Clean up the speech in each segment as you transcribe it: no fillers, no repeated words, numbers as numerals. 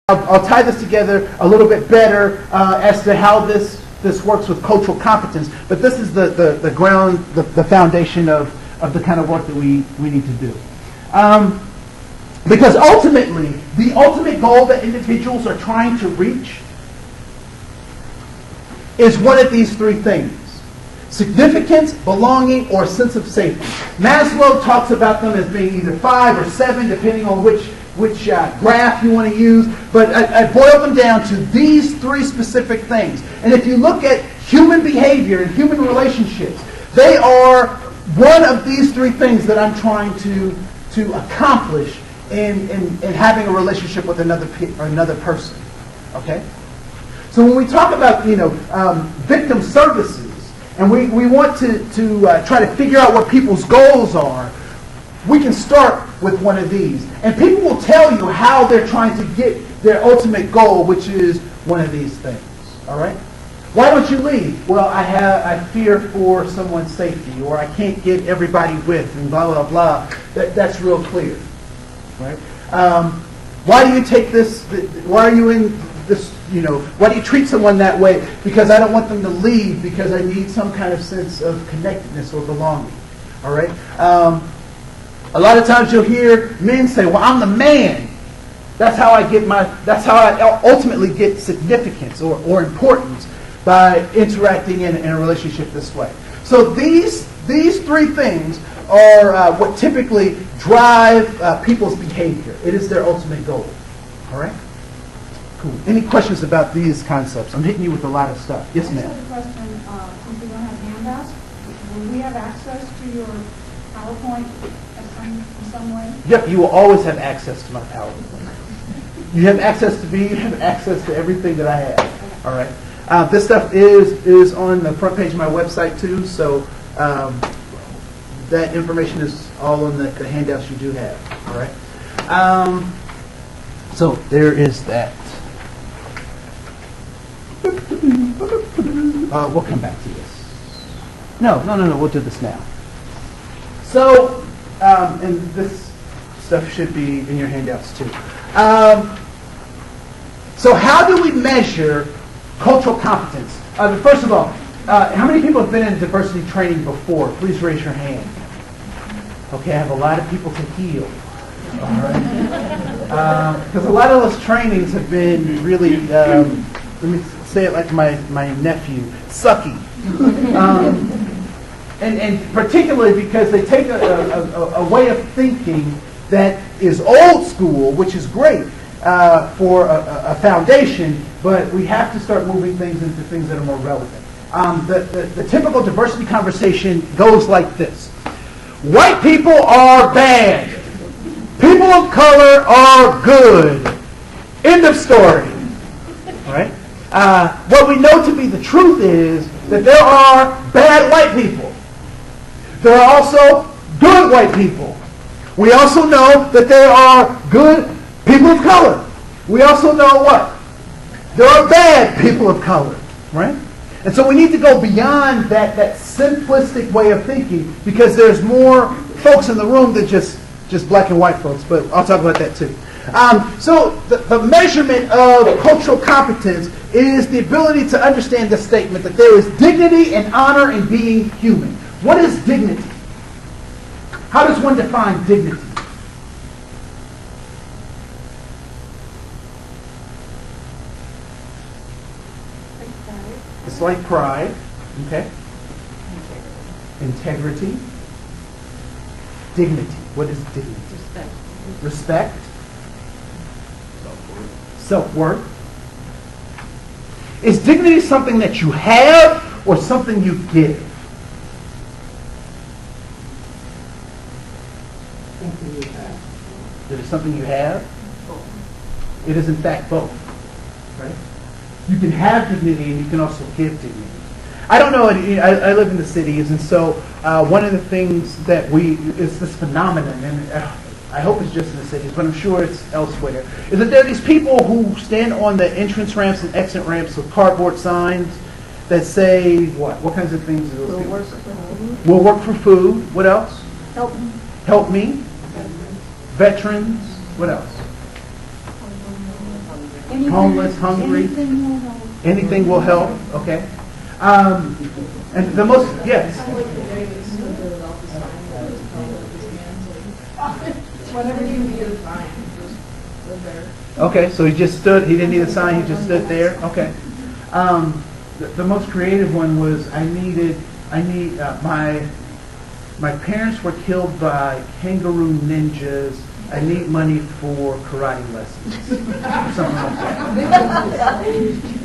I'll tie this together a little bit better as to how this works with cultural competence. But this is the ground, the foundation of the kind of work that we need to do. Because ultimately, the ultimate goal that individuals are trying to reach is one of these three things: significance, belonging, or sense of safety. Maslow talks about them as being either 5 or 7, depending on which graph you want to use. But I boil them down to these three specific things. And if you look at human behavior and human relationships, they are one of these three things that I'm trying to accomplish in having a relationship with another person. Okay? So when we talk about victim services, and we want to try to figure out what people's goals are, we can start with one of these. And people will tell you how they're trying to get their ultimate goal, which is one of these things. All right? Why don't you leave? Well, I fear for someone's safety, or I can't get everybody with, and blah, blah, blah. That's real clear. Right? Why do you take this? Why are you in this? Why do you treat someone that way? Because I don't want them to leave, because I need some kind of sense of connectedness or belonging. All right? A lot of times you'll hear men say, "Well, I'm the man. That's how I ultimately get significance or importance by interacting in a relationship this way." So these three things are what typically drive people's behavior. It is their ultimate goal. All right? Cool. Any questions about these concepts? I'm hitting you with a lot of stuff. Yes, ma'am. I just have a question. Since we don't have handouts, will we have access to your PowerPoint in some way? Yep, you will always have access to my PowerPoint. You have access to me. You have access to everything that I have. All right. This stuff is on the front page of my website too. So that information is all on the handouts you do have. All right. So there is that. We'll come back to this. No. We'll do this now. So, and this stuff should be in your handouts too. So how do we measure cultural competence? First of all, how many people have been in diversity training before? Please raise your hand. Okay, I have a lot of people to heal. All right. Because a lot of those trainings have been really, let me say it like my nephew, sucky. And particularly because they take a way of thinking that is old school, which is great for a foundation, but we have to start moving things into things that are more relevant. The typical diversity conversation goes like this: white people are bad. People of color are good. End of story. All right? What we know to be the truth is that there are bad white people. There are also good white people. We also know that there are good people of color. We also know what? There are bad people of color. Right? And so we need to go beyond that simplistic way of thinking, because there's more folks in the room than just black and white folks, but I'll talk about that too. So the measurement of cultural competence is the ability to understand the statement that there is dignity and honor in being human. What is dignity? How does one define dignity? It's like pride. Okay. Integrity. Dignity. What is dignity? Respect. Self-worth. Is dignity something that you have or something you give? Something you have. It is something you have. It is in fact both. Right? You can have dignity and you can also give dignity. I don't know, I live in the cities, and so one of the things that is this phenomenon, and I hope it's just in the cities, but I'm sure it's elsewhere, is that there are these people who stand on the entrance ramps and exit ramps with cardboard signs that say, what? What kinds of things do those people say? We'll work for food. What else? Help me. Veterans. What else? Anything- homeless, hungry. Anything will help. Anything will help. Okay. And the most, yes. Whatever you need. Okay, so he just stood. He didn't need a sign. He just stood there. Okay. The most creative one was my parents were killed by kangaroo ninjas. I need money for karate lessons. Something like that.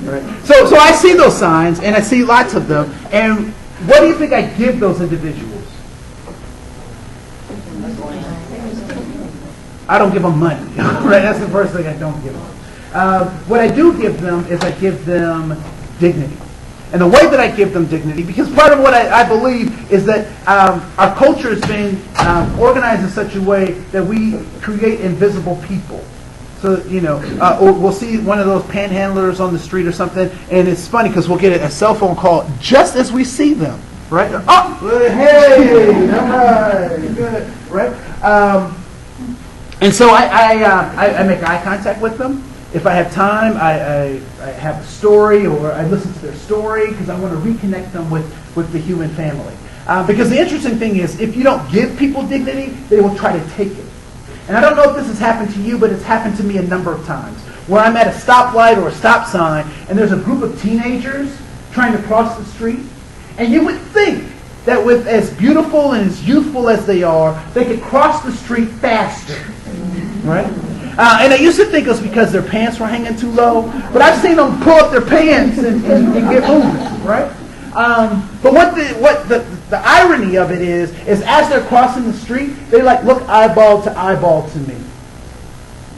Right. So I see those signs, and I see lots of them. And what do you think I give those individuals? I don't give them money. Right? That's the first thing I don't give them. What I do give them is I give them dignity. And the way that I give them dignity, because part of what I believe is that our culture is being organized in such a way that we create invisible people. So, or we'll see one of those panhandlers on the street or something, and it's funny because we'll get a cell phone call just as we see them, right? Oh, hey, all right, good, right? And so I make eye contact with them. If I have time, I have a story, or I listen to their story because I want to reconnect them with the human family. Because the interesting thing is, if you don't give people dignity, they will try to take it. And I don't know if this has happened to you, but it's happened to me a number of times, where I'm at a stoplight or a stop sign, and there's a group of teenagers trying to cross the street, and you would think that with as beautiful and as youthful as they are, they could cross the street faster, right? And I used to think it was because their pants were hanging too low, but I've seen them pull up their pants and get moving, right? But what the irony of it is as they're crossing the street, they look eyeball to me.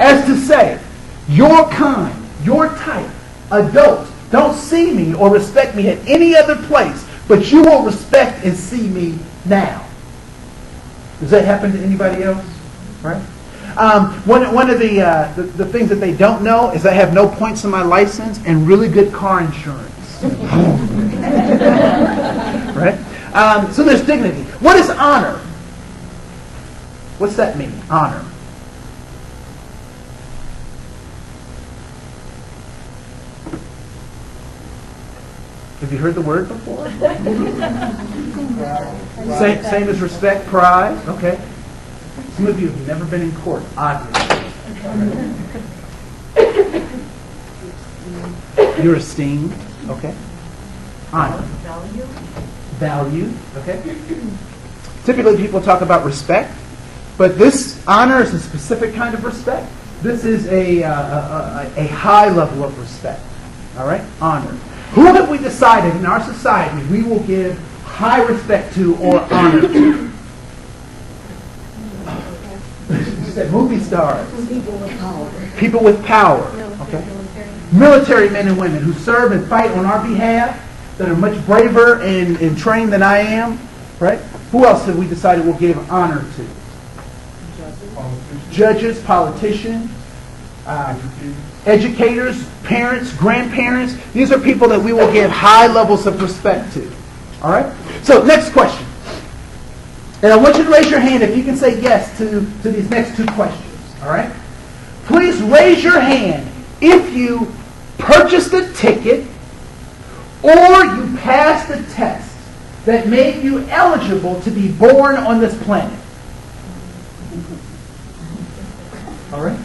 As to say, your kind, your type, adults, don't see me or respect me at any other place, but you will respect and see me now. Does that happen to anybody else? Right? One of the things that they don't know is I have no points on my license and really good car insurance. Right? So there's dignity. What is honor? What's that mean? Honor. Have you heard the word before? Same as respect, pride. Okay. Some of you have never been in court, obviously. You're esteemed. Okay. Honor. Value. Okay. Typically people talk about respect, but this honor is a specific kind of respect. This is a high level of respect. All right? Honor. Who have we decided in our society we will give high respect to or honor to? You said movie stars. People with power. People with power. Okay. Military men and women who serve and fight on our behalf, that are much braver and trained than I am. Right? Who else have we decided we'll give honor to? Judges, politicians, educators, parents, grandparents. These are people that we will give high levels of respect to. All right? So, next question. And I want you to raise your hand if you can say yes to these next two questions. All right? Please raise your hand if you purchased a ticket or you passed a test that made you eligible to be born on this planet. All right?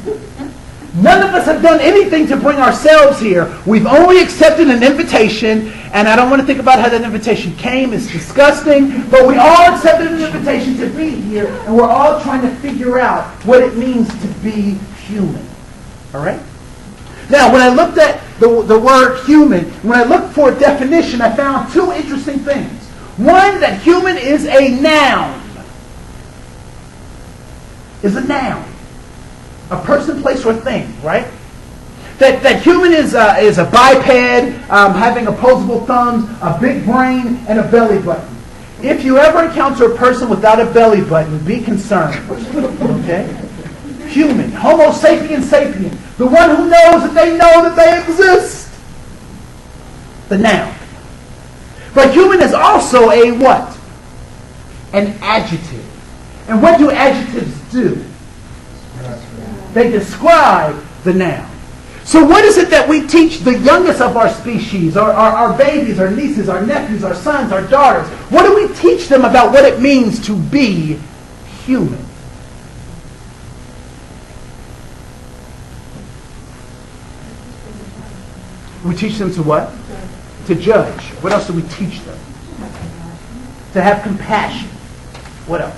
None of us have done anything to bring ourselves here. We've only accepted an invitation, and I don't want to think about how that invitation came. It's disgusting, but we all accepted an invitation to be here, and we're all trying to figure out what it means to be human. All right? Now, when I looked at the word human, when I looked for a definition, I found two interesting things. One, that human is a noun. Is a noun. A person, place, or thing, right? That human is a biped, having opposable thumbs, a big brain, and a belly button. If you ever encounter a person without a belly button, be concerned. Okay? Human, Homo sapiens sapien, the one who knows that they know that they exist. The noun. But human is also a what? An adjective. And what do adjectives do? They describe the noun. So what is it that we teach the youngest of our species, our babies, our nieces, our nephews, our sons, our daughters? What do we teach them about what it means to be human? We teach them to what? To judge. What else do we teach them? To have compassion. What else?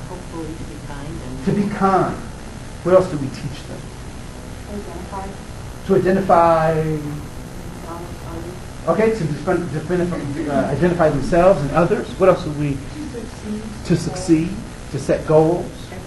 Hopefully to be kind. To be kind. What else do we teach them? Identify. To identify. Others. Okay, to identify themselves and others. What else do we? To succeed. To set goals.